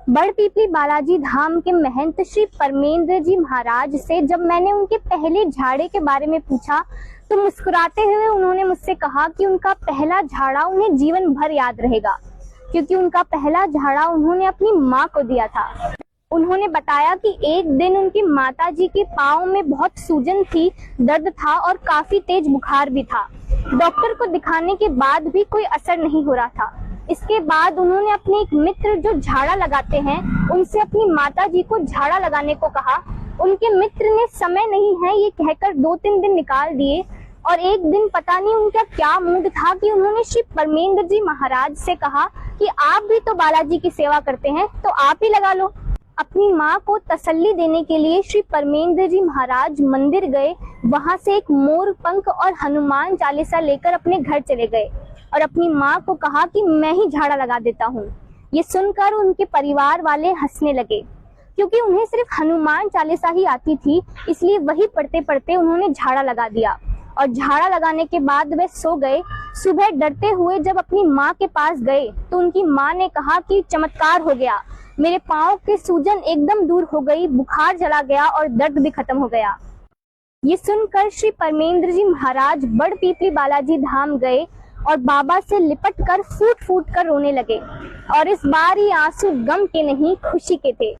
बड़पीपली बालाजी धाम के महंत श्री परमेंद्र जी महाराज से जब मैंने उनके पहले झाड़े के बारे में पूछा तो मुस्कुराते हुए उन्होंने मुझसे कहा कि उनका पहला झाड़ा उन्हें जीवन भर याद रहेगा, क्योंकि उनका पहला झाड़ा उन्होंने अपनी माँ को दिया था। उन्होंने बताया कि एक दिन उनकी माताजी के पाँव में बहुत सूजन थी, दर्द था और काफी तेज बुखार भी था। डॉक्टर को दिखाने के बाद भी कोई असर नहीं हो रहा था। इसके बाद उन्होंने अपने एक मित्र जो झाड़ा लगाते हैं उनसे अपनी माताजी को झाड़ा लगाने को कहा। उनके मित्र ने समय नहीं है ये कहकर 2-3 दिन निकाल दिए और एक दिन पता नहीं उनका क्या मूड था कि उन्होंने श्री परमेंद्र जी महाराज से कहा कि आप भी तो बालाजी की सेवा करते हैं तो आप ही लगा लो। अपनी माँ को तसल्ली देने के लिए श्री परमेंद्र जी महाराज मंदिर गए। वहां से एक मोर पंख और हनुमान चालीसा लेकर अपने घर चले गए और अपनी माँ को कहा कि मैं ही झाड़ा लगा देता हूँ। ये सुनकर उनके परिवार वाले हंसने लगे, क्योंकि उन्हें सिर्फ हनुमान चालीसा ही आती थी, इसलिए वही पढ़ते पढ़ते उन्होंने झाड़ा लगा दिया और झाड़ा लगाने के बाद वे सो गए। सुबह डरते हुए जब अपनी माँ के पास गए तो उनकी माँ ने कहा कि चमत्कार हो गया, मेरे पाँव की सूजन एकदम दूर हो गई, बुखार चला गया और दर्द भी खत्म हो गया। ये सुनकर श्री परमेंद्र जी महाराज बड़पीपली बालाजी धाम गए और बाबा से लिपट कर फूट फूट कर रोने लगे और इस बार ये आंसू गम के नहीं खुशी के थे।